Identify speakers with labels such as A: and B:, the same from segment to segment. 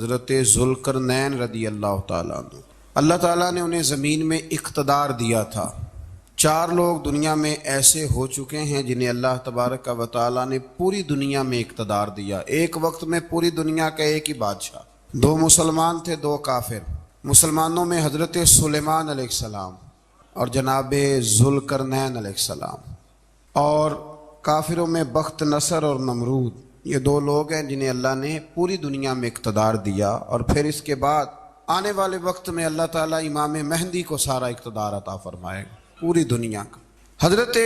A: حضرت ذوالقرنین رضی اللہ تعالیٰ عنہ، اللہ تعالیٰ نے انہیں زمین میں اقتدار دیا تھا۔ 4 لوگ دنیا میں ایسے ہو چکے ہیں جنہیں اللہ تبارک و تعالیٰ نے پوری دنیا میں اقتدار دیا، ایک وقت میں پوری دنیا کا ایک ہی بادشاہ۔ 2 مسلمان تھے، 2 کافر۔ مسلمانوں میں حضرت سلیمان علیہ السلام اور جناب ذوالقرنین علیہ السلام، اور کافروں میں بخت نصر اور نمرود۔ یہ 2 لوگ ہیں جنہیں اللہ نے پوری دنیا میں اقتدار دیا، اور پھر اس کے بعد آنے والے وقت میں اللہ تعالیٰ امام مہدی کو سارا اقتدار عطا فرمائے گا پوری دنیا کا۔ حضرت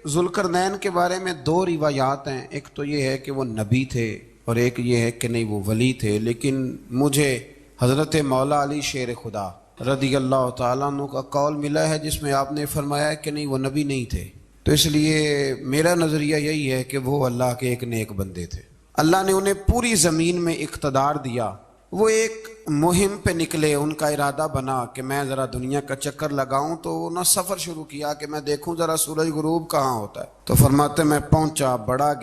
A: ذوالقرنین کے بارے میں 2 روایات ہیں، ایک تو یہ ہے کہ وہ نبی تھے اور ایک یہ ہے کہ نہیں وہ ولی تھے، لیکن مجھے حضرت مولا علی شیر خدا رضی اللہ تعالیٰ عنہ کا قول ملا ہے جس میں آپ نے فرمایا کہ نہیں وہ نبی نہیں تھے، تو اس لیے میرا نظریہ یہی ہے کہ وہ اللہ کے ایک نیک بندے تھے۔ اللہ نے انہیں پوری زمین میں اقتدار دیا۔ وہ ایک مہم پہ نکلے، ان کا ارادہ بنا کہ میں ذرا دنیا کا چکر لگاؤں، تو انہوں نے سفر شروع کیا کہ میں دیکھوں ذرا سورج غروب کہاں ہوتا ہے۔ تو فرماتے میں پہنچا، بڑا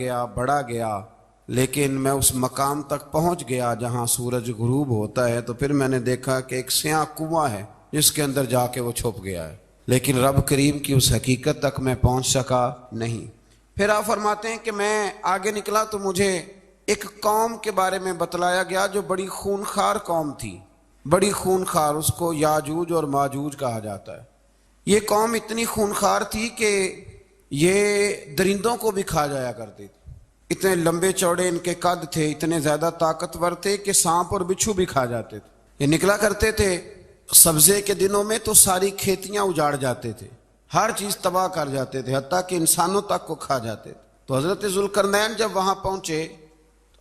A: گیا، لیکن میں اس مقام تک پہنچ گیا جہاں سورج غروب ہوتا ہے، تو پھر میں نے دیکھا کہ ایک سیاہ کنواں ہے جس کے اندر جا کے وہ چھپ گیا ہے، لیکن رب کریم کی اس حقیقت تک میں پہنچ سکا نہیں۔ پھر آپ فرماتے ہیں کہ میں آگے نکلا تو مجھے ایک قوم کے بارے میں بتلایا گیا جو بڑی خونخوار قوم تھی، بڑی خونخوار، اس کو یاجوج اور ماجوج کہا جاتا ہے۔ یہ قوم اتنی خونخوار تھی کہ یہ درندوں کو بھی کھا جایا کرتی تھی، اتنے لمبے چوڑے ان کے قد تھے، اتنے زیادہ طاقتور تھے کہ سانپ اور بچھو بھی کھا جاتے تھے۔ یہ نکلا کرتے تھے سبزے کے دنوں میں تو ساری کھیتیاں اجاڑ جاتے تھے، ہر چیز تباہ کر جاتے تھے، حتیٰ کہ انسانوں تک کو کھا جاتے تھے۔ تو حضرت ذوالقرنین جب وہاں پہنچے،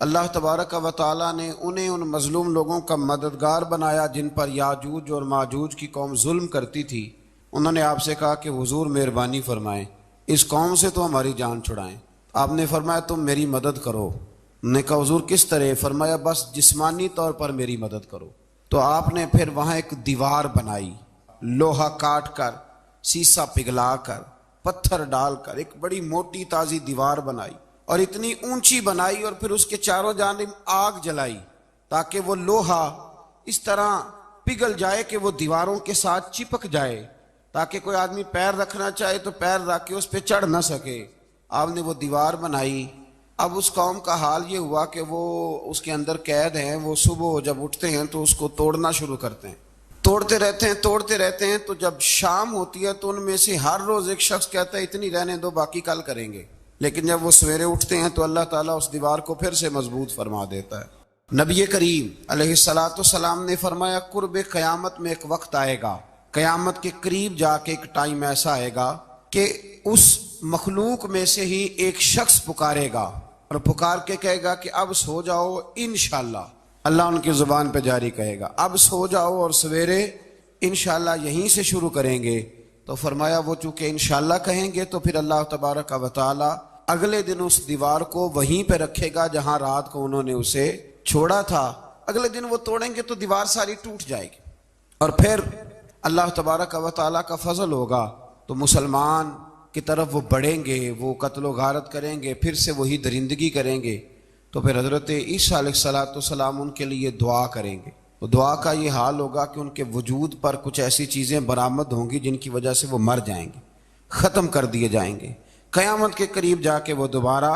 A: اللہ تبارک و تعالیٰ نے انہیں ان مظلوم لوگوں کا مددگار بنایا جن پر یاجوج اور ماجوج کی قوم ظلم کرتی تھی۔ انہوں نے آپ سے کہا کہ حضور مہربانی فرمائیں، اس قوم سے تو ہماری جان چھڑائیں۔ آپ نے فرمایا تم میری مدد کرو۔ انہوں نے کہا حضور کس طرح؟ فرمایا بس جسمانی طور پر میری مدد کرو۔ تو آپ نے پھر وہاں ایک دیوار بنائی، لوہا کاٹ کر، سیسا پگھلا کر، پتھر ڈال کر ایک بڑی موٹی تازی دیوار بنائی، اور اتنی اونچی بنائی، اور پھر اس کے چاروں جانب آگ جلائی تاکہ وہ لوہا اس طرح پگھل جائے کہ وہ دیواروں کے ساتھ چپک جائے، تاکہ کوئی آدمی پیر رکھنا چاہے تو پیر رکھ کے اس پہ چڑھ نہ سکے۔ آپ نے وہ دیوار بنائی۔ اب اس قوم کا حال یہ ہوا کہ وہ اس کے اندر قید ہیں، وہ صبح جب اٹھتے ہیں تو اس کو توڑنا شروع کرتے ہیں، توڑتے رہتے ہیں، تو جب شام ہوتی ہے تو ان میں سے ہر روز ایک شخص کہتا ہے اتنی رہنے دو، باقی کل کریں گے، لیکن جب وہ سویرے اٹھتے ہیں تو اللہ تعالیٰ اس دیوار کو پھر سے مضبوط فرما دیتا ہے۔ نبی کریم علیہ السلام نے فرمایا قرب قیامت میں ایک وقت آئے گا، قیامت کے قریب جا کے ایک ٹائم ایسا آئے گا کہ اس مخلوق میں سے ہی ایک شخص پکارے گا اور پکار کے کہے گا کہ اب سو جاؤ انشاءاللہ۔ اللہ ان کی زبان پہ جاری کہے گا اب سو جاؤ اور سویرے انشاءاللہ یہیں سے شروع کریں گے۔ تو فرمایا وہ چونکہ انشاءاللہ کہیں گے تو پھر اللہ تبارک و تعالی اگلے دن اس دیوار کو وہیں پہ رکھے گا جہاں رات کو انہوں نے اسے چھوڑا تھا۔ اگلے دن وہ توڑیں گے تو دیوار ساری ٹوٹ جائے گی، اور پھر اللہ تبارک و تعالیٰ کا فضل ہوگا تو مسلمان کی طرف وہ بڑھیں گے، وہ قتل و غارت کریں گے، پھر سے وہی درندگی کریں گے۔ تو پھر حضرت عیسیٰ علیہ السلام ان کے لیے دعا کریں گے، تو دعا کا یہ حال ہوگا کہ ان کے وجود پر کچھ ایسی چیزیں برآمد ہوں گی جن کی وجہ سے وہ مر جائیں گے، ختم کر دیے جائیں گے، قیامت کے قریب جا کے وہ دوبارہ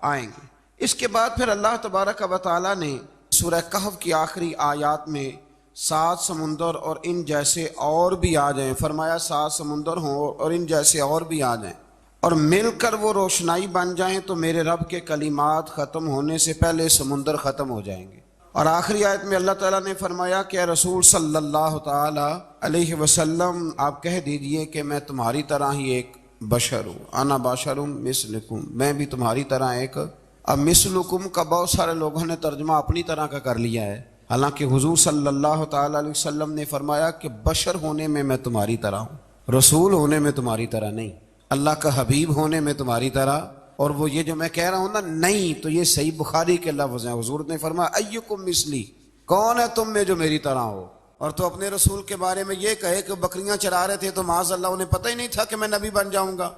A: آئیں گے۔ اس کے بعد پھر اللہ تبارک و تعالیٰ نے سورہ کہف کی آخری آیات میں 7 سمندر اور ان جیسے اور بھی آ جائیں، فرمایا 7 سمندر ہوں اور ان جیسے اور بھی آ جائیں اور مل کر وہ روشنائی بن جائیں تو میرے رب کے کلمات ختم ہونے سے پہلے سمندر ختم ہو جائیں گے۔ اور آخری آیت میں اللہ تعالیٰ نے فرمایا کہ اے رسول صلی اللہ تعالی علیہ وسلم آپ کہہ دیجئے کہ میں تمہاری طرح ہی ایک بشر ہوں، انا بشر مثلکم، میں بھی تمہاری طرح ایک۔ اب مثلکم کا بہت سارے لوگوں نے ترجمہ اپنی طرح کا کر لیا ہے، حالانکہ حضور صلی اللہ تعالی علیہ وسلم نے فرمایا کہ بشر ہونے میں تمہاری طرح ہوں، رسول ہونے میں تمہاری طرح نہیں، اللہ کا حبیب ہونے میں تمہاری طرح۔ اور وہ یہ جو میں کہہ رہا ہوں نا نہیں، تو یہ صحیح بخاری کے لفظ ہیں، حضور نے فرمایا ایکم مثلی، کون ہے تم میں جو میری طرح ہو؟ اور تو اپنے رسول کے بارے میں یہ کہے کہ بکریاں چرا رہے تھے تو معاذ اللہ انہیں پتہ ہی نہیں تھا کہ میں نبی بن جاؤں گا،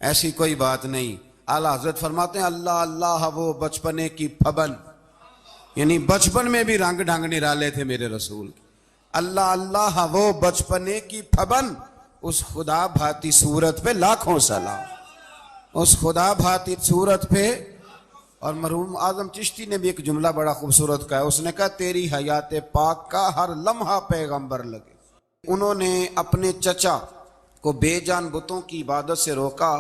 A: ایسی کوئی بات نہیں۔ اعلیٰ حضرت فرماتے ہیں اللہ اللہ وہ بچپنے کی پھبن، یعنی بچپن میں بھی رنگ ڈھنگ نرالے تھے میرے رسول کے. اللہ اللہ وہ بچپنے کی پھبن، اس خدا بھاتی صورت پہ لاکھوں سلام، اس خدا بھاتی صورت پہ. اور مرحوم اعظم چشتی نے بھی ایک جملہ بڑا خوبصورت کہا، اس نے کہا تیری حیات پاک کا ہر لمحہ پیغمبر لگے. انہوں نے اپنے چچا کو بے جان بتوں کی عبادت سے روکا،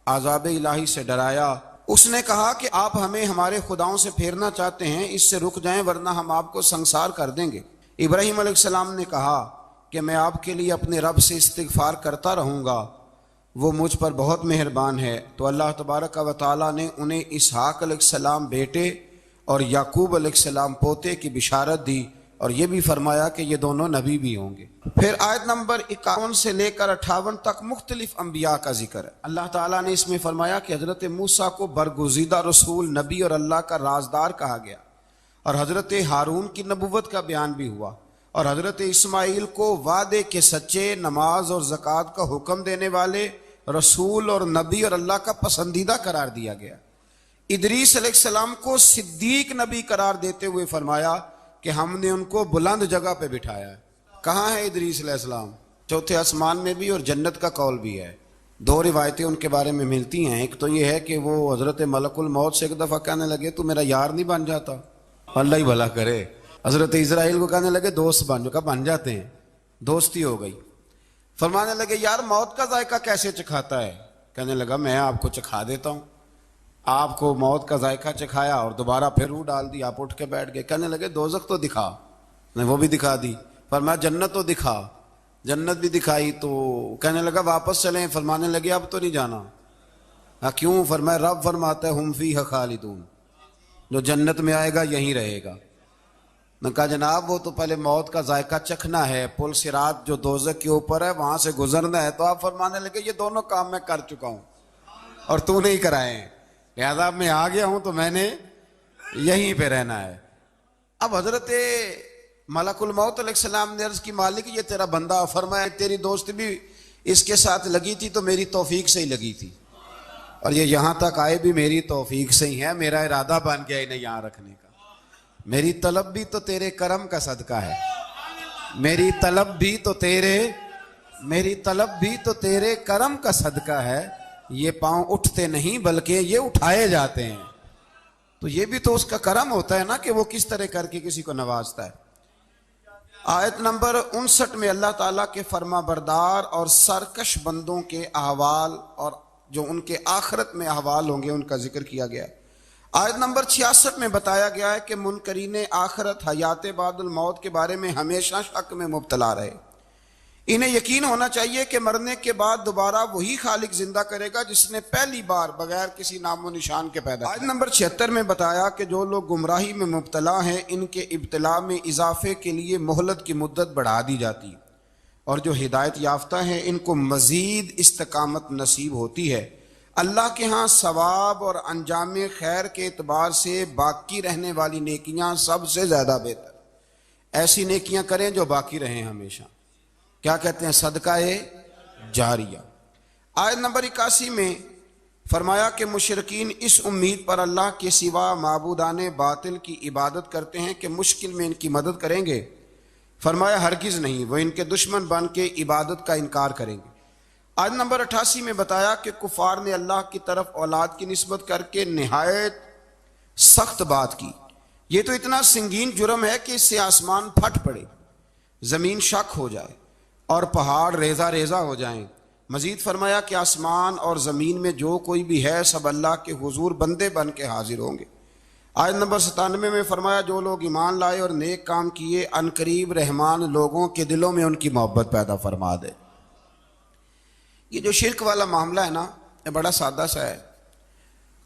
A: عذاب الہی سے ڈرایا. اس نے کہا کہ آپ ہمیں ہمارے خداؤں سے پھیرنا چاہتے ہیں، اس سے رک جائیں ورنہ ہم آپ کو سنسار کر دیں گے. ابراہیم علیہ السلام نے کہا کہ میں آپ کے لیے اپنے رب سے استغفار کرتا رہوں گا، وہ مجھ پر بہت مہربان ہے. تو اللہ تبارک و تعالیٰ نے انہیں اسحاق علیہ السلام بیٹے اور یعقوب علیہ السلام پوتے کی بشارت دی، اور یہ بھی فرمایا کہ یہ دونوں نبی بھی ہوں گے. پھر آیت نمبر 51 سے لے کر 58 تک مختلف انبیاء کا ذکر ہے. اللہ تعالیٰ نے اس میں فرمایا کہ حضرت موسیٰ کو برگزیدہ رسول، نبی اور اللہ کا رازدار کہا گیا، اور حضرت ہارون کی نبوت کا بیان بھی ہوا، اور حضرت اسماعیل کو وعدے کے سچے، نماز اور زکوٰۃ کا حکم دینے والے رسول اور نبی اور اللہ کا پسندیدہ قرار دیا گیا. ادریس علیہ السلام کو صدیق نبی قرار دیتے ہوئے فرمایا کہ ہم نے ان کو بلند جگہ پہ بٹھایا ہے. کہاں ہے ادریس علیہ السلام؟ چوتھے آسمان میں بھی، اور جنت کا قول بھی ہے. دو روایتیں ان کے بارے میں ملتی ہیں. ایک تو یہ ہے کہ وہ حضرت ملک الموت سے ایک دفعہ کہنے لگے تو میرا یار نہیں بن جاتا؟ اللہ ہی بھلا کرے. حضرت اسرائیل کو کہنے لگے دوست بن جو، کہا بن جاتے ہیں. دوستی ہو گئی. فرمانے لگے یار موت کا ذائقہ کیسے چکھاتا ہے؟ کہنے لگا میں آپ کو چکھا دیتا ہوں. آپ کو موت کا ذائقہ چکھایا اور دوبارہ پھر روح ڈال دی، آپ اٹھ کے بیٹھ گئے. کہنے لگے دوزخ تو دکھا، نے وہ بھی دکھا دی. فرمایا جنت تو دکھا، جنت بھی دکھائی. تو کہنے لگا واپس چلیں. فرمانے لگے اب تو نہیں جانا. کیوں؟ فرمایا رب فرماتا ہے ہم فیہا خالدون، جو جنت میں آئے گا یہیں رہے گا. نے کہا جناب وہ تو پہلے موت کا ذائقہ چکھنا ہے، پل صراط جو دوزخ کے اوپر ہے وہاں سے گزرنا ہے. تو آپ فرمانے لگے یہ دونوں کام میں کر چکا ہوں اور تو نہیں کرائے ہیں، لہذا میں آ گیا ہوں تو میں نے یہیں پہ رہنا ہے. اب حضرت ملک الموت علیہ السلام نے عرض کی مالک یہ تیرا بندہ. فرمایا تیری دوست بھی اس کے ساتھ لگی تھی تو میری توفیق سے ہی لگی تھی، اور یہ یہاں تک آئے بھی میری توفیق سے ہی ہے. میرا ارادہ بن گیا انہیں یہاں رکھنے کا. میری طلب بھی تو تیرے کرم کا صدقہ ہے، میری طلب بھی تو تیرے کرم کا صدقہ ہے. یہ پاؤں اٹھتے نہیں بلکہ یہ اٹھائے جاتے ہیں. تو یہ بھی تو اس کا کرم ہوتا ہے نا کہ وہ کس طرح کر کے کسی کو نوازتا ہے. آیت نمبر 59 میں اللہ تعالیٰ کے فرما بردار اور سرکش بندوں کے احوال اور جو ان کے آخرت میں احوال ہوں گے ان کا ذکر کیا گیا ہے. آیت نمبر 66 میں بتایا گیا ہے کہ منکرین آخرت حیات بعد الموت کے بارے میں ہمیشہ شک میں مبتلا رہے. انہیں یقین ہونا چاہیے کہ مرنے کے بعد دوبارہ وہی خالق زندہ کرے گا جس نے پہلی بار بغیر کسی نام و نشان کے پیدا کیا. آیت نمبر 76 میں بتایا کہ جو لوگ گمراہی میں مبتلا ہیں ان کے ابتلا میں اضافے کے لیے مہلت کی مدت بڑھا دی جاتی، اور جو ہدایت یافتہ ہیں ان کو مزید استقامت نصیب ہوتی ہے. اللہ کے ہاں ثواب اور انجام خیر کے اعتبار سے باقی رہنے والی نیکیاں سب سے زیادہ بہتر. ایسی نیکیاں کریں جو باقی رہیں ہمیشہ. کیا کہتے ہیں؟ صدقہ جاریہ. آیت نمبر 81 میں فرمایا کہ مشرکین اس امید پر اللہ کے سوا معبودان باطل کی عبادت کرتے ہیں کہ مشکل میں ان کی مدد کریں گے. فرمایا ہرگز نہیں، وہ ان کے دشمن بن کے عبادت کا انکار کریں گے. آیت نمبر 88 میں بتایا کہ کفار نے اللہ کی طرف اولاد کی نسبت کر کے نہایت سخت بات کی. یہ تو اتنا سنگین جرم ہے کہ اس سے آسمان پھٹ پڑے، زمین شک ہو جائے اور پہاڑ ریزہ ریزہ ہو جائیں. مزید فرمایا کہ آسمان اور زمین میں جو کوئی بھی ہے سب اللہ کے حضور بندے بن کے حاضر ہوں گے. آیت نمبر 97 میں فرمایا جو لوگ ایمان لائے اور نیک کام کیے عنقریب رحمان لوگوں کے دلوں میں ان کی محبت پیدا فرما دے. یہ جو شرک والا معاملہ ہے نا یہ بڑا سادہ سا ہے.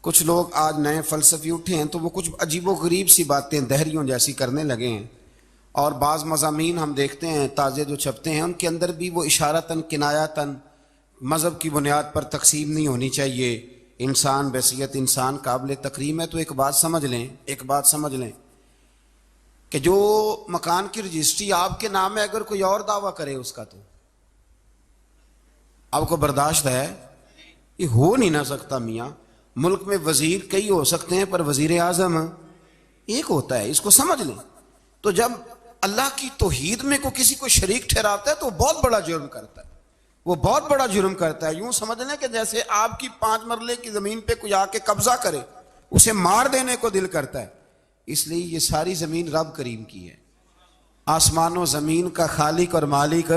A: کچھ لوگ آج نئے فلسفی اٹھے ہیں تو وہ کچھ عجیب و غریب سی باتیں دہریوں جیسی کرنے لگے ہیں، اور بعض مضامین ہم دیکھتے ہیں تازے جو چھپتے ہیں ان کے اندر بھی وہ اشارتاً کنایاتاً مذہب کی بنیاد پر تقسیم نہیں ہونی چاہیے، انسان بحیثیت انسان قابل تکریم ہے. تو ایک بات سمجھ لیں کہ جو مکان کی رجسٹری آپ کے نام ہے اگر کوئی اور دعویٰ کرے اس کا تو آپ کو برداشت ہے؟ یہ ہو نہیں نہ سکتا میاں. ملک میں وزیر کئی ہو سکتے ہیں پر وزیر اعظم ایک ہوتا ہے، اس کو سمجھ لیں۔ تو جب اللہ کی توحید میں کسی کو شریک ٹھہراتا ہے تو وہ بہت بڑا جرم کرتا ہے، وہ بہت بڑا جرم کرتا ہے۔ یوں سمجھ لیں کہ جیسے آپ کی 5 مرلے کی زمین پہ کوئی آ کے قبضہ کرے، اسے مار دینے کو دل کرتا ہے۔ اس لیے یہ ساری زمین رب کریم کی ہے، آسمان و زمین کا خالق اور مالک۔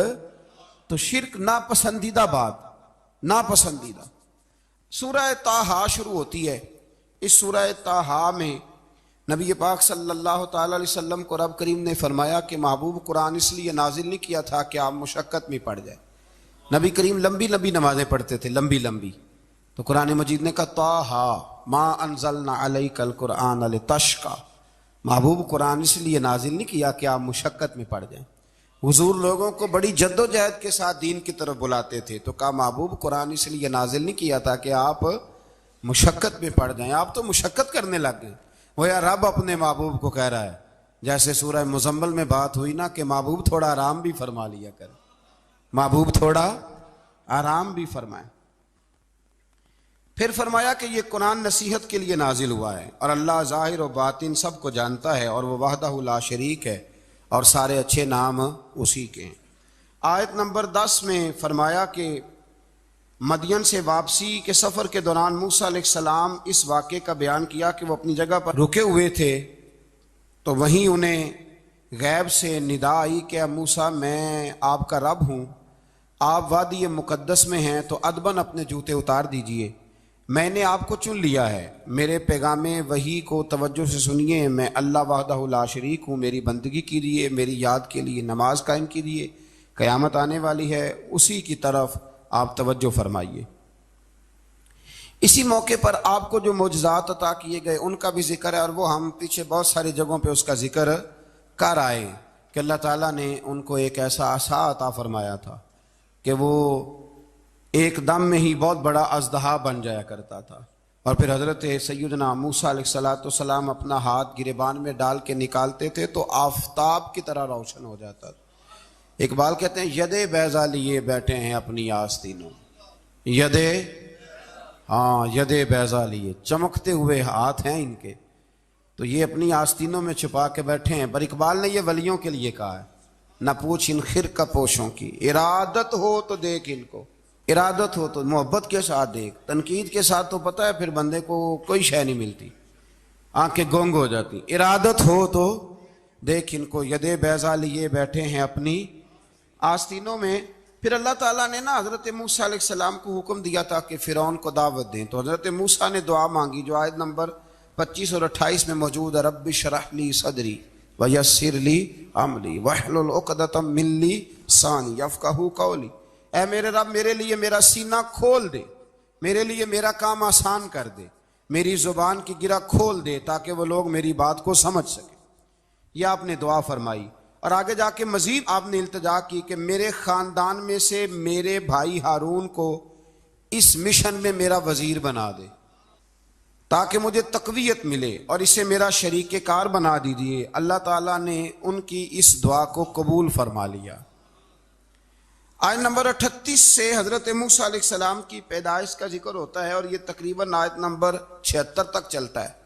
A: تو شرک ناپسندیدہ بات، ناپسندیدہ۔ سورہ طٰہٰ شروع ہوتی ہے۔ اس سورہ طٰہٰ میں نبی پاک صلی اللہ تعالی علیہ وسلم کو رب کریم نے فرمایا کہ محبوب قرآن اس لیے نازل نہیں کیا تھا کہ آپ مشقت میں پڑ جائے۔ نبی کریم لمبی لمبی نمازیں پڑھتے تھے، لمبی لمبی۔ تو قرآن مجید نے کہا طٰہٰ ما انزلنا علیک القرآن لتشقیٰ، محبوب قرآن اس لیے نازل نہیں کیا کہ آپ مشقت میں پڑ جائیں۔ حضور لوگوں کو بڑی جد و جہد کے ساتھ دین کی طرف بلاتے تھے، تو کہا محبوب قرآن اس لیے نازل نہیں کیا تھا کہ آپ مشقت میں پڑ جائیں، آپ تو مشقت کرنے لگ گئے۔ وہ یا رب اپنے محبوب کو کہہ رہا ہے، جیسے سورہ مزمل میں بات ہوئی نا کہ محبوب تھوڑا آرام بھی فرما لیا کر، محبوب تھوڑا آرام بھی فرمائے۔ پھر فرمایا کہ یہ قرآن نصیحت کے لیے نازل ہوا ہے، اور اللہ ظاہر و باطن سب کو جانتا ہے، اور وہ وحدہ لا شریک ہے، اور سارے اچھے نام اسی کے ہیں۔ آیت نمبر 10 میں فرمایا کہ مدین سے واپسی کے سفر کے دوران موسیٰ علیہ السلام اس واقعے کا بیان کیا کہ وہ اپنی جگہ پر رکے ہوئے تھے، تو وہیں انہیں غیب سے ندا آئی کہ اے موسیٰ میں آپ کا رب ہوں، آپ وادی مقدس میں ہیں تو ادباً اپنے جوتے اتار دیجئے، میں نے آپ کو چن لیا ہے، میرے پیغام وحی کو توجہ سے سنیے، میں اللہ وحدہ لا شریک ہوں، میری بندگی کیجیے، میری یاد کے لیے نماز قائم کیجیے، قیامت آنے والی ہے، اسی کی طرف آپ توجہ فرمائیے۔ اسی موقع پر آپ کو جو معجزات عطا کیے گئے ان کا بھی ذکر ہے، اور وہ ہم پیچھے بہت ساری جگہوں پہ اس کا ذکر کر آئے کہ اللہ تعالیٰ نے ان کو ایک ایسا عصا عطا فرمایا تھا کہ وہ ایک دم میں ہی بہت بڑا اژدہا بن جایا کرتا تھا، اور پھر حضرت سیدنا موسیٰ علیہ السلام اپنا ہاتھ گریبان میں ڈال کے نکالتے تھے تو آفتاب کی طرح روشن ہو جاتا تھا۔ اقبال کہتے ہیں یدے بیضا لیے بیٹھے ہیں اپنی آستینوں، یدے بیضا لیے، چمکتے ہوئے ہاتھ ہیں ان کے، تو یہ اپنی آستینوں میں چھپا کے بیٹھے ہیں۔ پر اقبال نے یہ ولیوں کے لیے کہا ہے، نہ پوچھ ان خرقہ پوشوں کی، ارادت ہو تو دیکھ ان کو، ارادت ہو تو محبت کے ساتھ دیکھ، تنقید کے ساتھ تو پتہ ہے پھر بندے کو کوئی شے نہیں ملتی، آنکھیں گونگ ہو جاتی۔ ارادت ہو تو دیکھ ان کو، یدے بیضا لیے بیٹھے ہیں اپنی آستینوں میں۔ پھر اللہ تعالیٰ نے نا حضرت موسیٰ علیہ السلام کو حکم دیا تھا کہ فرعون کو دعوت دیں، تو حضرت موسیٰ نے دعا مانگی جو آیت نمبر 25 اور 28 میں موجود ہے، رب اشرح لی صدری ویسر لی امری واحلل عقدۃ من لسانی یفقہوا قولی، اے میرے رب میرے لیے میرا سینہ کھول دے، میرے لیے میرا کام آسان کر دے، میری زبان کی گرہ کھول دے تاکہ وہ لوگ میری بات کو سمجھ سکیں۔ یہ آپ نے دعا فرمائی، اور آگے جا کے مزید آپ نے التجا کی کہ میرے خاندان میں سے میرے بھائی ہارون کو اس مشن میں میرا وزیر بنا دے تاکہ مجھے تقویت ملے، اور اسے میرا شریک کار بنا دیجیے۔ اللہ تعالیٰ نے ان کی اس دعا کو قبول فرما لیا۔ آیت نمبر 38 سے حضرت موسیٰ علیہ السلام کی پیدائش کا ذکر ہوتا ہے، اور یہ تقریباً آیت نمبر 76 تک چلتا ہے۔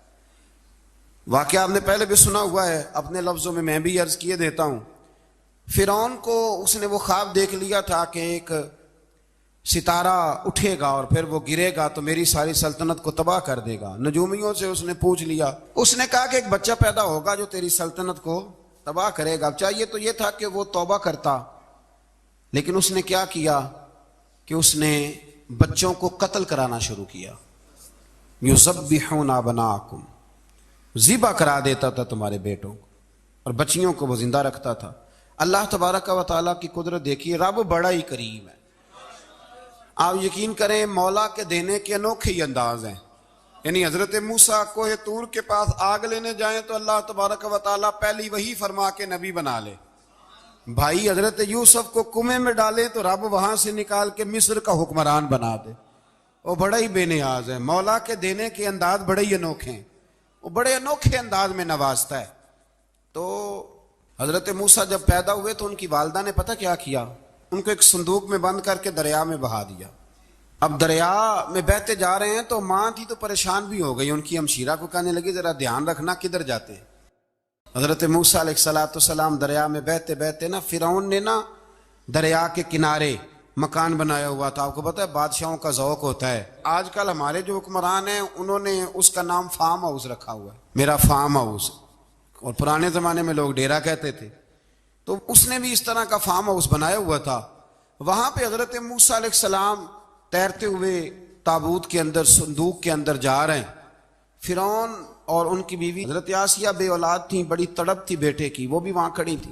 A: واقعہ آپ نے پہلے بھی سنا ہوا ہے، اپنے لفظوں میں بھی عرض کیے دیتا ہوں۔ فرعون کو اس نے وہ خواب دیکھ لیا تھا کہ ایک ستارہ اٹھے گا اور پھر وہ گرے گا تو میری ساری سلطنت کو تباہ کر دے گا۔ نجومیوں سے اس نے پوچھ لیا، اس نے کہا کہ ایک بچہ پیدا ہوگا جو تیری سلطنت کو تباہ کرے گا۔ چاہیے تو یہ تھا کہ وہ توبہ کرتا، لیکن اس نے کیا کیا کہ اس نے بچوں کو قتل کرانا شروع کیا۔ یذبحون ابناءکم، ذبح کرا دیتا تھا تمہارے بیٹوں کو، اور بچیوں کو وہ زندہ رکھتا تھا۔ اللہ تبارک و تعالیٰ کی قدرت دیکھیے، رب بڑا ہی کریم ہے۔ آپ یقین کریں مولا کے دینے کے انوکھے ہی انداز ہیں۔ یعنی حضرت موسیٰ کوہ طور کے پاس آگ لینے جائیں تو اللہ تبارک و تعالیٰ پہلی وہی فرما کے نبی بنا لے۔ بھائی حضرت یوسف کو کنویں میں ڈالے تو رب وہاں سے نکال کے مصر کا حکمران بنا دے۔ وہ بڑا ہی بے نیاز ہے، مولا کے دینے کے انداز بڑے ہی انوکھے ہیں، وہ بڑے انوکھے انداز میں نوازتا ہے۔ تو حضرت موسیٰ جب پیدا ہوئے تو ان کی والدہ نے پتہ کیا کیا، ان کو ایک صندوق میں بند کر کے دریا میں بہا دیا۔ اب دریا میں بہتے جا رہے ہیں تو ماں تھی تو پریشان بھی ہو گئی، ان کی ہمشیرہ کو کہنے لگی ذرا دھیان رکھنا کدھر جاتے ہیں۔ حضرت موسیٰ علیہ السلام دریا میں بہتے بہتے نا فرعون نے نا دریا کے کنارے مکان بنایا ہوا تھا. آپ کو پتہ ہے بادشاہوں کا ذوق ہوتا ہے. آج کل ہمارے جو حکمران ہیں انہوں نے اس کا نام فارم ہاؤس رکھا ہوا ہے, میرا فارم ہاؤس, اور پرانے زمانے میں لوگ ڈیرا کہتے تھے. تو اس نے بھی اس طرح کا فارم ہاؤس بنایا ہوا تھا. وہاں پہ حضرت موسیٰ علیہ السلام تیرتے ہوئے تابوت کے اندر, صندوق کے اندر جا رہے ہیں. فرعون اور ان کی بیوی حضرت آسیہ بے اولاد تھیں, بڑی تڑپ تھی بیٹے کی, وہ بھی وہاں کھڑی تھی.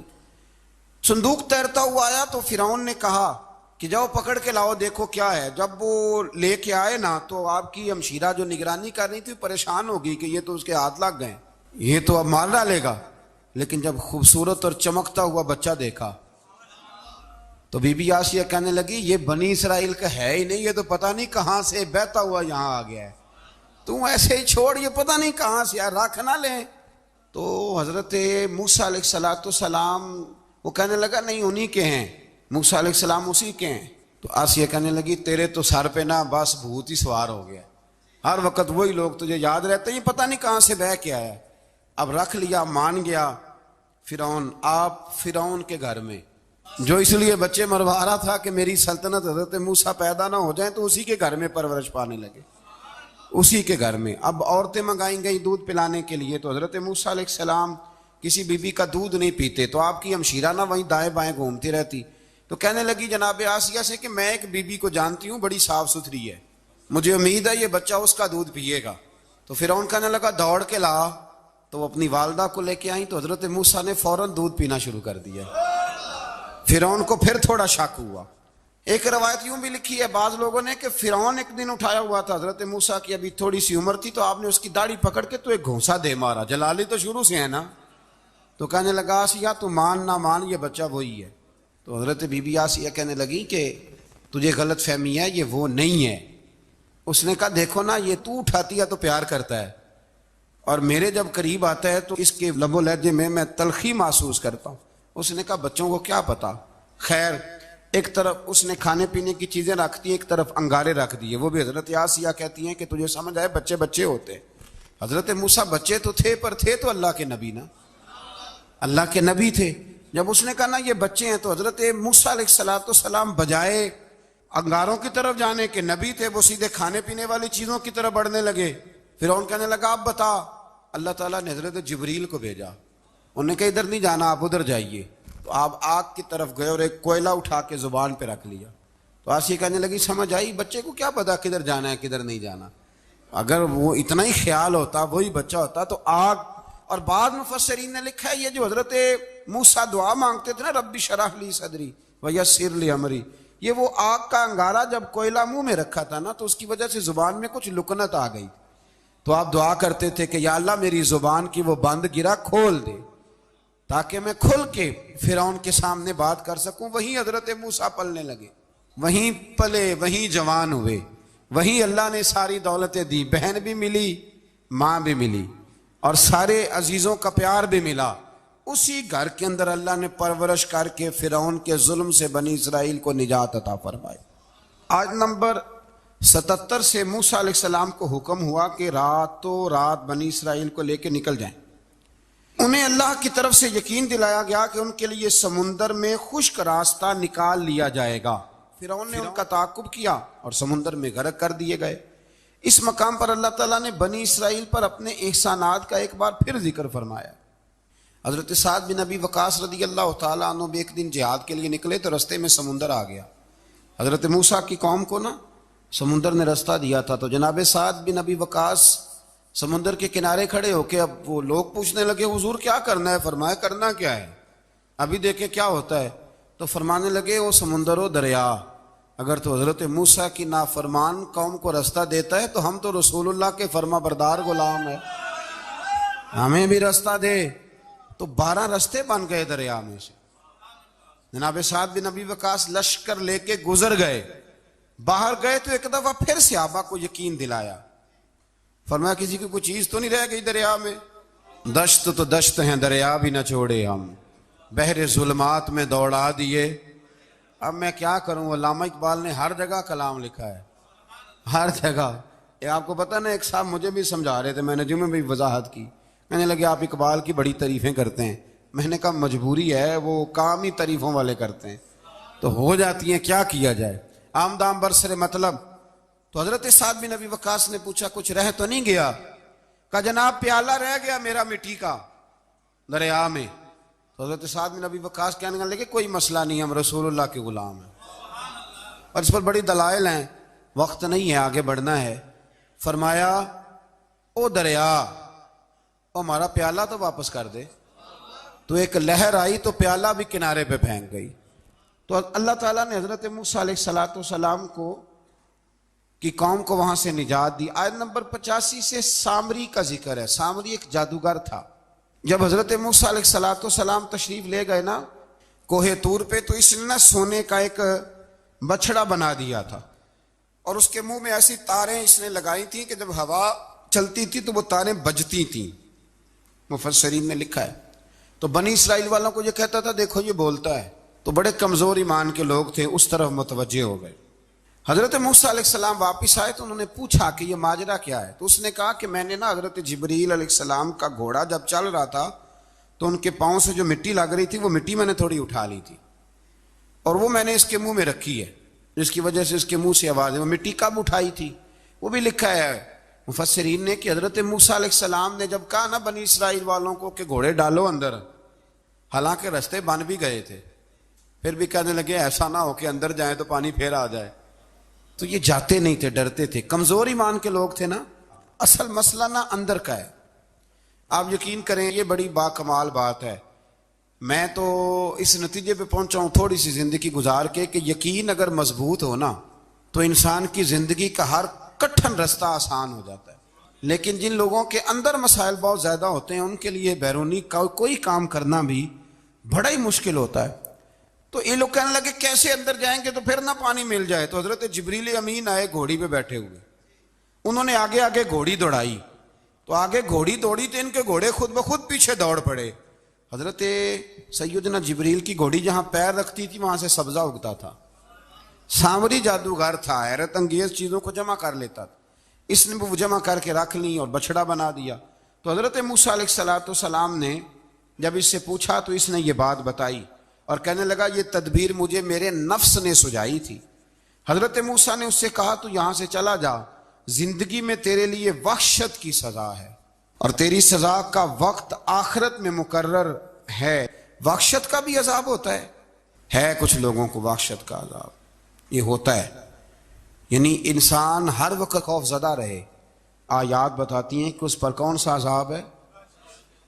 A: صندوق تیرتا ہوا آیا تو فرعون نے کہا کہ جاؤ پکڑ کے لاؤ دیکھو کیا ہے. جب وہ لے کے آئے نا تو آپ کی ہمشیرہ جو نگرانی کر رہی تھی پریشان ہو گئی کہ یہ تو اس کے ہاتھ لگ گئے, یہ تو اب مار ڈالے گا. لیکن جب خوبصورت اور چمکتا ہوا بچہ دیکھا تو بی بی آسیہ کہنے لگی یہ بنی اسرائیل کا ہے ہی نہیں, یہ تو پتہ نہیں کہاں سے بہتا ہوا یہاں آ گیا ہے, تو ایسے ہی چھوڑ, یہ پتہ نہیں کہاں سے رکھ نہ لیں. تو حضرت موسیٰ علیہ السلام وہ کہنے لگا نہیں انہی کے ہیں, موسیٰ علیہ السلام اسی کے ہیں. تو آسیہ کہنے لگی تیرے تو سر پہ نا بس بھوت ہی سوار ہو گیا, ہر وقت وہی لوگ تجھے یاد رہتے ہیں, پتہ نہیں کہاں سے بہ کے آیا. اب رکھ لیا, مان گیا فرعون. آپ فرعون کے گھر میں جو اس لیے بچے مروا رہا تھا کہ میری سلطنت حضرت موسیٰ پیدا نہ ہو جائیں, تو اسی کے گھر میں پرورش پانے لگے, اسی کے گھر میں. اب عورتیں منگائیں گئی دودھ پلانے کے لیے, تو حضرت موسیٰ علیہ السلام کسی بی بی کا دودھ نہیں پیتے, تو آپ کی ہمشیرہ نہ وہیں دائیں بائیں گھومتی رہتی. تو کہنے لگی جناب آسیہ سے کہ میں ایک بی بی کو جانتی ہوں, بڑی صاف ستھری ہے, مجھے امید ہے یہ بچہ اس کا دودھ پیے گا. تو فرعون کہنے لگا دوڑ کے لا. تو وہ اپنی والدہ کو لے کے آئیں تو حضرت موسیٰ نے فوراً دودھ پینا شروع کر دیا. فرعون کو پھر تھوڑا شک ہوا. ایک روایت یوں بھی لکھی ہے بعض لوگوں نے کہ فرعون ایک دن اٹھایا ہوا تھا حضرت موسیٰ کی, ابھی تھوڑی سی عمر تھی, تو آپ نے اس کی داڑھی پکڑ کے تو ایک گھونسا دے مارا. جلالی تو شروع سے ہے نا. تو کہنے لگا آسیہ تو مان نہ مان, یہ بچہ وہی ہے. تو حضرت بی بی آسیہ کہنے لگی کہ تجھے غلط فہمی ہے, یہ وہ نہیں ہے. اس نے کہا دیکھو نا, یہ تو اٹھاتی ہے تو پیار کرتا ہے, اور میرے جب قریب آتا ہے تو اس کے لب و لہجے میں تلخی محسوس کرتا ہوں. اس نے کہا بچوں کو کیا پتا. خیر ایک طرف اس نے کھانے پینے کی چیزیں رکھ دی, ایک طرف انگارے رکھ دیے. وہ بھی حضرت آسیہ کہتی ہیں کہ تجھے سمجھ آئے بچے بچے ہوتے ہیں. حضرت موسیٰ بچے تو تھے, پر تھے تو اللہ کے نبی نا, اللہ کے نبی تھے. جب اس نے کہا نا یہ بچے ہیں, تو حضرت موسیٰ علیہ السلام بجائے انگاروں کی طرف جانے کے نبی تھے, وہ سیدھے کھانے پینے والی چیزوں کی طرف بڑھنے لگے. فرعون کہنے لگا آپ بتا. اللہ تعالیٰ نے حضرت جبریل کو بھیجا, انہوں نے کہا ادھر نہیں جانا, آپ ادھر جائیے. تو آپ آگ کی طرف گئے اور ایک کوئلہ اٹھا کے زبان پہ رکھ لیا. تو آسیہ کہنے لگی سمجھ آئی, بچے کو کیا پتا کدھر جانا ہے کدھر نہیں جانا. اگر وہ اتنا ہی خیال ہوتا, وہی بچہ ہوتا تو آگ. اور بعض مفسرین نے لکھا ہے یہ جو حضرت موسیٰ دعا مانگتے تھے نا رب اشرح لی صدری ویسر لی امری, یہ وہ آگ کا انگارہ جب کوئلہ منہ میں رکھا تھا نا, تو اس کی وجہ سے زبان میں کچھ لکنت آ گئی. تو آپ دعا کرتے تھے کہ یا اللہ میری زبان کی وہ بند گرا کھول دے, تاکہ میں کھل کے فرعون کے سامنے بات کر سکوں. وہیں حضرت موسیٰ پلنے لگے, وہیں پلے, وہیں جوان ہوئے, وہیں اللہ نے ساری دولتیں دی. بہن بھی ملی, ماں بھی ملی, اور سارے عزیزوں کا پیار بھی ملا. اسی گھر کے اندر اللہ نے پرورش کر کے فرعون کے ظلم سے بنی اسرائیل کو نجات عطا فرمائی. آج نمبر 77 سے موسیٰ علیہ السلام کو حکم ہوا کہ راتوں رات بنی اسرائیل کو لے کے نکل جائیں. انہیں اللہ کی طرف سے یقین دلایا گیا کہ ان کے لیے سمندر میں خشک راستہ نکال لیا جائے گا. فرعون نے ان کا تعاقب کیا اور سمندر میں غرق کر دیے گئے. اس مقام پر اللہ تعالیٰ نے بنی اسرائیل پر اپنے احسانات کا ایک بار پھر ذکر فرمایا. حضرت سعد بن ابی وقاص رضی اللہ تعالیٰ عنہ بھی ایک دن جہاد کے لیے نکلے تو رستے میں سمندر آ گیا. حضرت موسیٰ کی قوم کو نا سمندر نے رستہ دیا تھا. تو جناب سعد بن ابی وقاص سمندر کے کنارے کھڑے ہو کے, اب وہ لوگ پوچھنے لگے حضور کیا کرنا ہے. فرمایا کرنا کیا ہے, ابھی دیکھیں کیا ہوتا ہے. تو فرمانے لگے وہ سمندر و دریا, اگر تو حضرت موسیٰ کی نافرمان قوم کو رستہ دیتا ہے تو ہم تو رسول اللہ کے فرما بردار غلام ہیں, ہمیں بھی رستہ دے. تو 12 رستے بن گئے دریا میں سے. جناب سعد بن ابی وقاص لشکر لے کے گزر گئے, باہر گئے تو ایک دفعہ پھر صحابہ کو یقین دلایا. فرمایا کسی کی کوئی چیز تو نہیں رہ گئی دریا میں. دشت تو دشت ہیں دریا بھی نہ چھوڑے ہم, بحر ظلمات میں دوڑا دیے. اب میں کیا کروں, علامہ اقبال نے ہر جگہ کلام لکھا ہے, ہر جگہ. آپ کو پتہ نا ایک صاحب مجھے بھی سمجھا رہے تھے, میں نے جمعے میں بھی وضاحت کی, کہنے لگے آپ اقبال کی بڑی تعریفیں کرتے ہیں. میں نے کہا مجبوری ہے، وہ کام ہی تعریفوں والے کرتے ہیں تو ہو جاتی ہیں، کیا کیا جائے. آمدام برسر مطلب. تو حضرت سعد بن ابی وقاص نے پوچھا کچھ رہ تو نہیں گیا؟ کہا جناب پیالہ رہ گیا میرا مٹی کا دریا میں. تو حضرت سعد بن ابی وقاص کہنے لگے کوئی مسئلہ نہیں، ہم رسول اللہ کے غلام ہیں. اور اس پر بڑی دلائل ہیں، وقت نہیں ہے آگے بڑھنا ہے. فرمایا او دریا، او ہمارا پیالہ تو واپس کر دے. تو ایک لہر آئی تو پیالہ بھی کنارے پہ پھینک گئی. تو اللہ تعالیٰ نے حضرت موسیٰ علیہ السلام کو کی قوم کو وہاں سے نجات دی. آیت نمبر 85 سے سامری کا ذکر ہے. سامری ایک جادوگر تھا. جب حضرت موسیٰ علیہ السلام تشریف لے گئے نا کوہ طور پہ، تو اس نے نا سونے کا ایک بچڑا بنا دیا تھا، اور اس کے منہ میں ایسی تاریں اس نے لگائی تھیں کہ جب ہوا چلتی تھی تو وہ تاریں بجتی تھیں. مفسرین نے لکھا ہے. تو بنی اسرائیل والوں کو یہ کہتا تھا دیکھو یہ بولتا ہے. تو بڑے کمزور ایمان کے لوگ تھے، اس طرف متوجہ ہو گئے. حضرت موسیٰ علیہ السلام واپس آئے تو انہوں نے پوچھا کہ یہ ماجرا کیا ہے. تو اس نے کہا کہ میں نے نا حضرت جبریل علیہ السلام کا گھوڑا جب چل رہا تھا تو ان کے پاؤں سے جو مٹی لگ رہی تھی وہ مٹی میں نے تھوڑی اٹھا لی تھی، اور وہ میں نے اس کے منہ میں رکھی ہے، جس کی وجہ سے اس کے منہ سے آواز ہے. وہ مٹی کب اٹھائی تھی وہ بھی لکھا ہے مفسرین نے کہ حضرت موسیٰ علیہ السلام نے جب کہا نا بنی اسرائیل والوں کو کہ گھوڑے ڈالو اندر، حالانکہ رستے بن بھی گئے تھے، پھر بھی کہنے لگے ایسا نہ ہو کہ اندر جائیں تو پانی پھر آ جائے. تو یہ جاتے نہیں تھے، ڈرتے تھے، کمزور ایمان کے لوگ تھے نا. اصل مسئلہ نا اندر کا ہے. آپ یقین کریں یہ بڑی با کمال بات ہے. میں تو اس نتیجے پہ پہنچا ہوں تھوڑی سی زندگی گزار کے کہ یقین اگر مضبوط ہو نا تو انسان کی زندگی کا ہر کٹھن رستہ آسان ہو جاتا ہے. لیکن جن لوگوں کے اندر مسائل بہت زیادہ ہوتے ہیں ان کے لیے بیرونی کوئی کام کرنا بھی بڑا ہی مشکل ہوتا ہے. تو یہ لوگ کہنے لگے کیسے اندر جائیں گے تو پھر نہ پانی مل جائے. تو حضرت جبریل امین آئے گھوڑی پہ بیٹھے ہوئے، انہوں نے آگے آگے گھوڑی دوڑائی. تو آگے گھوڑی دوڑی تو ان کے گھوڑے خود بخود پیچھے دوڑ پڑے. حضرت سیدنا جبریل کی گھوڑی جہاں پیر رکھتی تھی وہاں سے سبزہ اگتا تھا. سامری جادوگر تھا، حیرت انگیز چیزوں کو جمع کر لیتا تھا. اس نے وہ جمع کر کے رکھ لی اور بچڑا بنا دیا. تو حضرت موسیٰ علیہ السلام نے جب اس سے پوچھا تو اس نے یہ بات بتائی اور کہنے لگا یہ تدبیر مجھے میرے نفس نے سجائی تھی. حضرت موسیٰ نے اس سے کہا تو یہاں سے چلا جا، زندگی میں تیرے لیے وحشت کی سزا ہے اور تیری سزا کا وقت آخرت میں مقرر ہے. وحشت کا بھی عذاب ہوتا ہے کچھ لوگوں کو وحشت کا عذاب یہ ہوتا ہے، یعنی انسان ہر وقت خوف زدہ رہے. آیات بتاتی ہیں کہ اس پر کون سا عذاب ہے،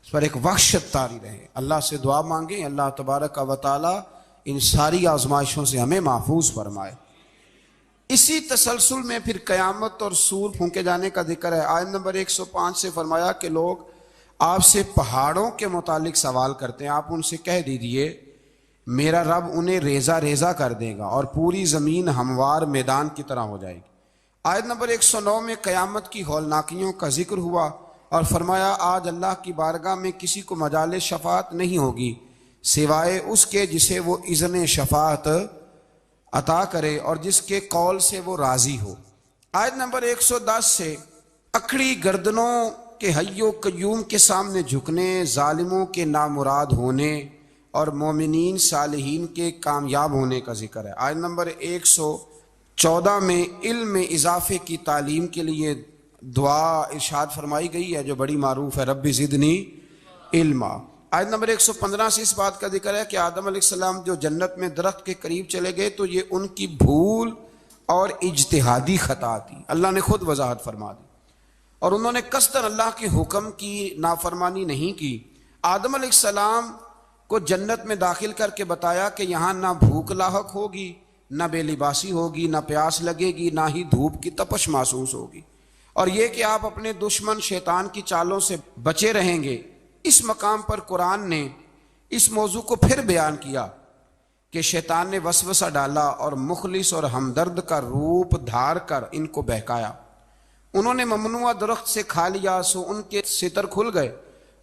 A: اس پر ایک وحشت طاری رہے. اللہ سے دعا مانگیں اللہ تبارک و تعالی ان ساری آزمائشوں سے ہمیں محفوظ فرمائے. اسی تسلسل میں پھر قیامت اور سور پھونکے جانے کا ذکر ہے. آیت نمبر 105 سے فرمایا کہ لوگ آپ سے پہاڑوں کے متعلق سوال کرتے ہیں، آپ ان سے کہہ دیجئے میرا رب انہیں ریزہ ریزہ کر دے گا اور پوری زمین ہموار میدان کی طرح ہو جائے گی. آیت نمبر 109 میں قیامت کی ہولناکیوں کا ذکر ہوا اور فرمایا آج اللہ کی بارگاہ میں کسی کو مجال شفاعت نہیں ہوگی سوائے اس کے جسے وہ اذن شفاعت عطا کرے اور جس کے قول سے وہ راضی ہو. آیت نمبر 110 سے اکڑی گردنوں کے حی و قیوم کے سامنے جھکنے، ظالموں کے نامراد ہونے اور مومنین صالحین کے کامیاب ہونے کا ذکر ہے. آیت نمبر 114 میں علم میں اضافے کی تعلیم کے لیے دعا ارشاد فرمائی گئی ہے جو بڑی معروف ہے، رب زدنی علما. آیت نمبر 115 سے اس بات کا ذکر ہے کہ آدم علیہ السلام جو جنت میں درخت کے قریب چلے گئے تو یہ ان کی بھول اور اجتہادی خطا تھی. اللہ نے خود وضاحت فرما دی اور انہوں نے قصداً اللہ کے حکم کی نافرمانی نہیں کی. آدم علیہ السلام کو جنت میں داخل کر کے بتایا کہ یہاں نہ بھوک لاحق ہوگی، نہ بے لباسی ہوگی، نہ پیاس لگے گی، نہ ہی دھوپ کی تپش محسوس ہوگی، اور یہ کہ آپ اپنے دشمن شیطان کی چالوں سے بچے رہیں گے. اس مقام پر قرآن نے اس موضوع کو پھر بیان کیا کہ شیطان نے وسوسہ ڈالا اور مخلص اور ہمدرد کا روپ دھار کر ان کو بہکایا. انہوں نے ممنوع درخت سے کھا لیا سو ان کے ستر کھل گئے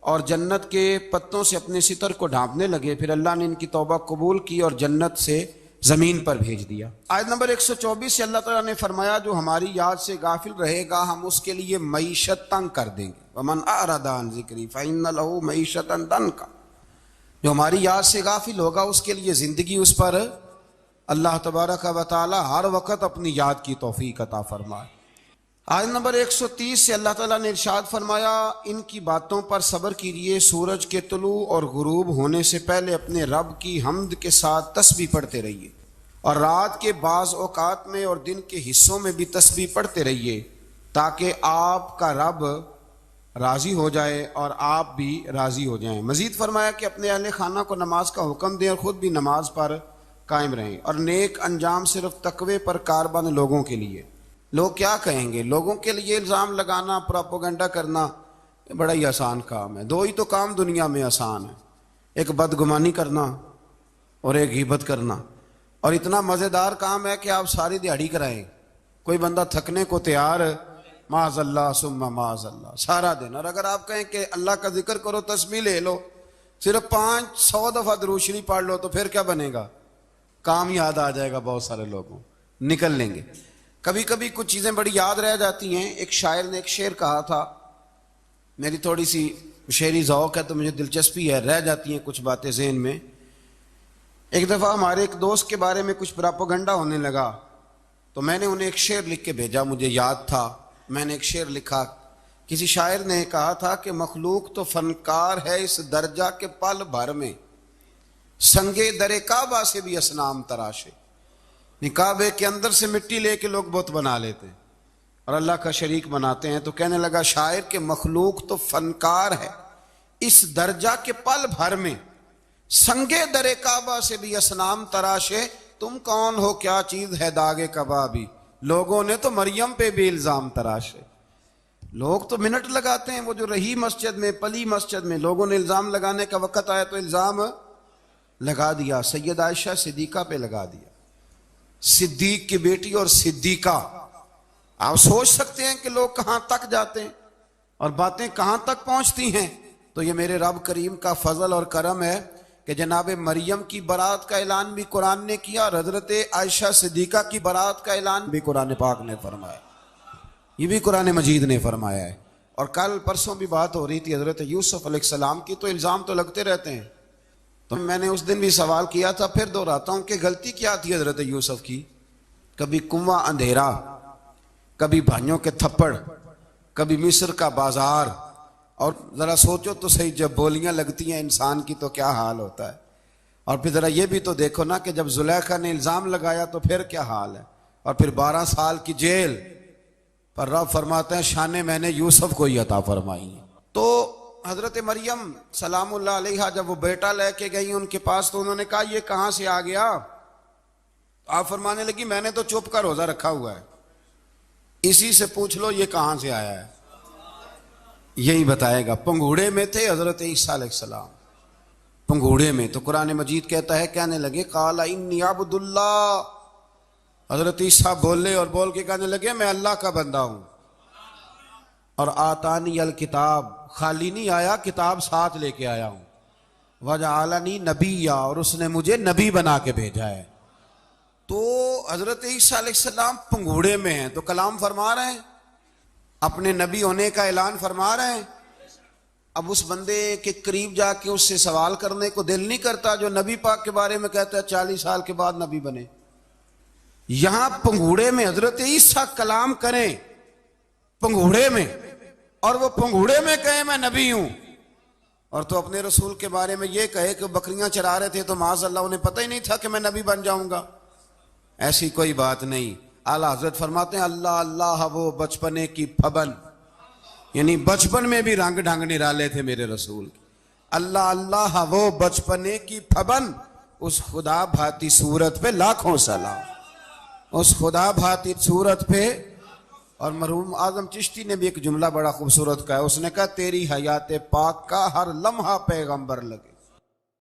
A: اور جنت کے پتوں سے اپنے ستر کو ڈھانپنے لگے. پھر اللہ نے ان کی توبہ قبول کی اور جنت سے زمین پر بھیج دیا. آیت نمبر 124 سے اللہ تعالیٰ نے فرمایا جو ہماری یاد سے غافل رہے گا ہم اس کے لیے معیشت تنگ کر دیں گے. ومن اعرض عن ذکری فإن له معیشۃ ضنکا، جو ہماری یاد سے غافل ہوگا اس کے لیے زندگی اس پر اللہ تبارک و تعالی ہر وقت اپنی یاد کی توفیق عطا فرمائے۔ آیت نمبر 130 سے اللہ تعالیٰ نے ارشاد فرمایا ان کی باتوں پر صبر کیجیے، سورج کے طلوع اور غروب ہونے سے پہلے اپنے رب کی حمد کے ساتھ تسبیح پڑھتے رہیے، اور رات کے بعض اوقات میں اور دن کے حصوں میں بھی تسبیح پڑھتے رہیے، تاکہ آپ کا رب راضی ہو جائے اور آپ بھی راضی ہو جائیں۔ مزید فرمایا کہ اپنے اہل خانہ کو نماز کا حکم دیں اور خود بھی نماز پر قائم رہیں، اور نیک انجام صرف تقوی پر کاربند لوگوں کے لیے۔ لوگ کیا کہیں گے؟ لوگوں کے لیے الزام لگانا، پروپیگنڈا کرنا بڑا ہی آسان کام ہے۔ دو ہی تو کام دنیا میں آسان ہے، ایک بدگمانی کرنا اور ایک غیبت کرنا، اور اتنا مزیدار کام ہے کہ آپ ساری دیہڑی کرائیں، کوئی بندہ تھکنے کو تیار معاذ اللہ ثم معاذ اللہ سارا دن۔ اور اگر آپ کہیں کہ اللہ کا ذکر کرو، تسبیح لے لو، صرف 500 دفعہ درود شریف پڑھ لو، تو پھر کیا بنے گا؟ کام یاد آ جائے گا، بہت سارے لوگوں نکل لیں گے۔ کبھی کبھی کچھ چیزیں بڑی یاد رہ جاتی ہیں۔ ایک شاعر نے ایک شعر کہا تھا، میری تھوڑی سی شعری ذوق ہے تو مجھے دلچسپی ہے، رہ جاتی ہیں کچھ باتیں ذہن میں۔ ایک دفعہ ہمارے ایک دوست کے بارے میں کچھ پراپیگنڈا ہونے لگا، تو میں نے انہیں ایک شعر لکھ کے بھیجا، مجھے یاد تھا، میں نے ایک شعر لکھا۔ کسی شاعر نے کہا تھا کہ مخلوق تو فنکار ہے اس درجہ کے پل بھر میں، سنگے در کعبہ سے بھی اصنام تراشے۔ کعبے کے اندر سے مٹی لے کے لوگ بت بنا لیتے اور اللہ کا شریک بناتے ہیں۔ تو کہنے لگا شاعر کہ مخلوق تو فنکار ہے اس درجہ کے پل بھر میں، سنگے در کعبہ سے بھی اصنام تراشے، تم کون ہو کیا چیز ہے داغ کبابی، لوگوں نے تو مریم پہ بھی الزام تراشے۔ لوگ تو منٹ لگاتے ہیں، وہ جو رہی مسجد میں، پلی مسجد میں، لوگوں نے الزام لگانے کا وقت آیا تو الزام لگا دیا، سید عائشہ صدیقہ پہ لگا دیا، صدیق کی بیٹی اور صدیقہ۔ آپ سوچ سکتے ہیں کہ لوگ کہاں تک جاتے ہیں اور باتیں کہاں تک پہنچتی ہیں۔ تو یہ میرے رب کریم کا فضل اور کرم ہے کہ جناب مریم کی برات کا اعلان بھی قرآن نے کیا، اور حضرت عائشہ صدیقہ کی برات کا اعلان بھی قرآن پاک نے فرمایا، یہ بھی قرآن مجید نے فرمایا ہے۔ اور کل پرسوں بھی بات ہو رہی تھی حضرت یوسف علیہ السلام کی، تو الزام تو لگتے رہتے ہیں۔ تو میں نے اس دن بھی سوال کیا تھا، پھر دہراتا ہوں کہ غلطی کیا تھی حضرت یوسف کی؟ کبھی کنواں اندھیرا، کبھی بھائیوں کے تھپڑ، کبھی مصر کا بازار، اور ذرا سوچو تو صحیح، جب بولیاں لگتی ہیں انسان کی تو کیا حال ہوتا ہے۔ اور پھر ذرا یہ بھی تو دیکھو نا کہ جب زلیخا نے الزام لگایا تو پھر کیا حال ہے، اور پھر 12 سال کی جیل پر رب فرماتے ہیں شانیں میں نے یوسف کو ہی عطا فرمائی۔ تو حضرت مریم سلام اللہ علیہا جب وہ بیٹا لے کے گئی ان کے پاس، تو انہوں نے کہا یہ کہاں سے آ گیا؟ آپ فرمانے لگی میں نے تو چپ کر روزہ رکھا ہوا ہے، اسی سے پوچھ لو یہ کہاں سے آیا ہے، یہی بتائے گا۔ پنگوڑے میں تھے حضرت عیسیٰ علیہ السلام، پنگوڑے میں۔ تو قرآن مجید کہتا ہے کہنے لگے قال انی عبد اللہ، حضرت عیسیٰ بولے اور بول کے کہنے لگے میں اللہ کا بندہ ہوں، اور آتانی الکتاب، خالی نہیں آیا، کتاب ساتھ لے کے آیا ہوں، وجعلنی نبیا، اور اس نے مجھے نبی بنا کے بھیجا ہے۔ تو حضرت عیسیٰ علیہ السلام پنگوڑے میں ہیں تو کلام فرما رہے ہیں، اپنے نبی ہونے کا اعلان فرما رہے ہیں۔ اب اس بندے کے قریب جا کے اس سے سوال کرنے کو دل نہیں کرتا جو نبی پاک کے بارے میں کہتا ہے 40 سال کے بعد نبی بنے۔ یہاں پنگوڑے میں حضرت عیسیٰ کلام کریں، پنگوڑے میں، اور وہ پنگوڑے میں کہے میں نبی ہوں، اور تو اپنے رسول کے بارے میں یہ کہے کہ بکریاں چرا رہے تھے تو معاذ اللہ انہیں پتہ ہی نہیں تھا کہ میں نبی بن جاؤں گا۔ ایسی کوئی بات نہیں۔ اعلیٰ حضرت فرماتے ہیں اللہ اللہ وہ بچپنے کی پھبن، یعنی بچپن میں بھی رنگ ڈھنگ نرالے تھے میرے رسول۔ اللہ اللہ وہ بچپنے کی پھبن، اس خدا بھاتی صورت پہ لاکھوں سلام، اس خدا بھاتی صورت پہ۔ اور مرحوم اعظم چشتی نے بھی ایک جملہ بڑا خوبصورت کہا ہے، اس نے کہا تیری حیات پاک کا ہر لمحہ پیغمبر لگے۔